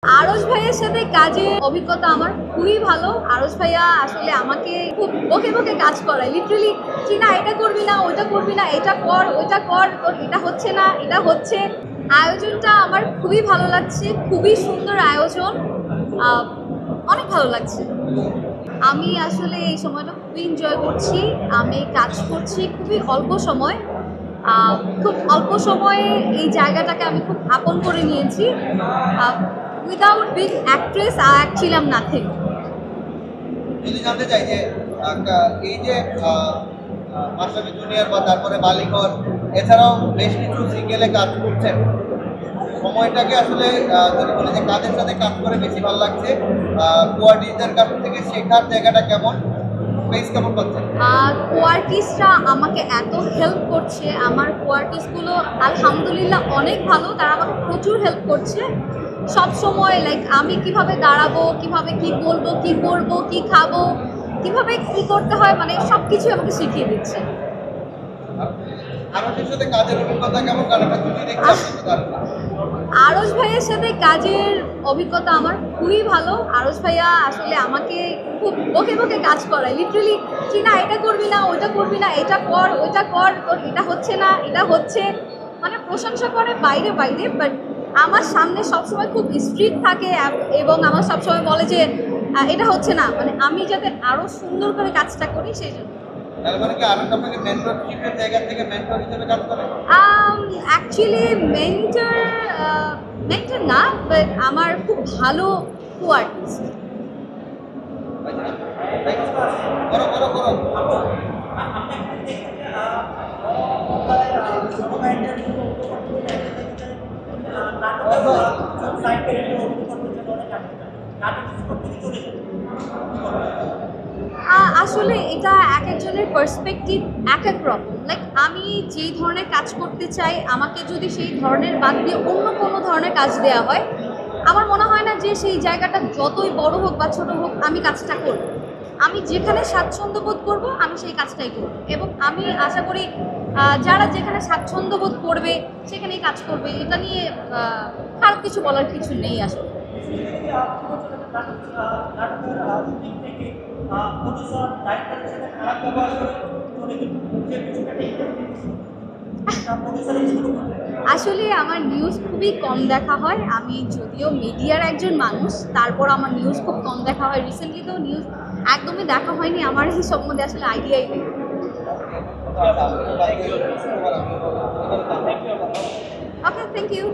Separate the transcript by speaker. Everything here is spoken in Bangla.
Speaker 1: আরশ ভাইয়ের সাথে কাজের অভিজ্ঞতা আমার খুবই ভালো। আরশ ভাইয়া আসলে আমাকে খুব বকে বকে কাজ করায়, লিটারালি কি না এটা করবি না, ওইটা করবি না, এটা কর ওইটা কর, তোর এটা হচ্ছে না, এটা হচ্ছে। আয়োজনটা আমার খুবই ভালো লাগছে, খুবই সুন্দর আয়োজন, অনেক ভালো লাগছে। আমি আসলে এই সময়টা খুবই এনজয় করছি। আমি কাজ করছি খুবই অল্প সময়, খুব অল্প সময়ে এই জায়গাটাকে আমি খুব আপন করে নিয়েছি। উইদাউট বিং অ্যাক্ট্রেস আই ছিলাম নাথিং।
Speaker 2: যদি জানতে চাই যে এই যে মাশরাফি জুনিয়র বা তারপরে মালিকর এছাড়াও বেশ কিছু সিঙ্গেলে কাজ করছেন, সময়টাকে আসলে যদি বলি যে কাদের সাথে কাজ করে বেশি ভালো লাগছে, কোয়ার্টিসদের কাছ থেকে শেখার জায়গাটা কেমন, বেশ কেমন পাচ্ছেন?
Speaker 1: কোয়ার্টিস্টরা আমাকে এত হেল্প করছে, আমার কোয়ার্টিস্টগুলো আলহামদুলিল্লাহ অনেক ভালো, তারা আমাকে প্রচুর হেল্প করছে সব সময়। লাইক আমি কিভাবে দাঁড়াবো, কিভাবে কি বলবো, কি করবো, কি খাবো, কিভাবে কি করতে হয়, মানে সব কিছুই আমাকে শিখিয়ে দিচ্ছে।
Speaker 2: আরশের সাথে কাজের অভিজ্ঞতা কেমন, কারণটা যদি দেখতে
Speaker 1: আরশ ভাইয়ের সাথে কাজের অভিজ্ঞতা আমার খুবই ভালো। আরশ ভাইয়া আসলে আমাকে খুব বকে বকে কাজ করায়, লিটারালি কি না এটা করবি না, ওইটা করবি না, এটা কর ওইটা কর, তোর এটা হচ্ছে না, এটা হচ্ছে, মানে প্রশংসা করে বাইরে বাইরে, বাট আমার সামনে সবসময় খুব স্ট্রিক্ট থাকে এবং আমার সবসময় বলে যে এটা হচ্ছে না, মানে আমি যাতে আরও সুন্দর করে কাজটা করি সেই জন্য। অ্যাকচুয়ালি মেন্টর না, বাট আমার খুব ভালো কোয়ার্টিস্ট। আসলে এটা এক একজনের পার্সপেক্টিভ এক এক রকম। লাইক আমি যেই ধরনের কাজ করতে চাই, আমাকে যদি সেই ধরনের বাদ দিয়ে অন্য কোনো ধরনের কাজ দেওয়া হয়, আমার মনে হয় না যে সেই জায়গাটা যতই বড় হোক বা ছোট হোক আমি কাজটা করব। আমি যেখানে স্বাচ্ছন্দ্য বোধ করবো আমি সেই কাজটাই করব, এবং আমি আশা করি যারা যেখানে স্বাচ্ছন্দ্য বোধ করবে সেখানেই কাজ করবে। এটা নিয়ে খারাপ কিছু বলার কিছু নেই আসলে। আসলে আমার নিউজ খুবই কম দেখা হয়। আমি যদিও মিডিয়ার একজন মানুষ, তারপর আমার নিউজ খুব কম দেখা হয়। রিসেন্টলি তো নিউজ একদমই দেখা হয়নি, আমার এই সম্বন্ধে আসলে আইডিয়াই নেই। ওকে, থ্যাংক ইউ।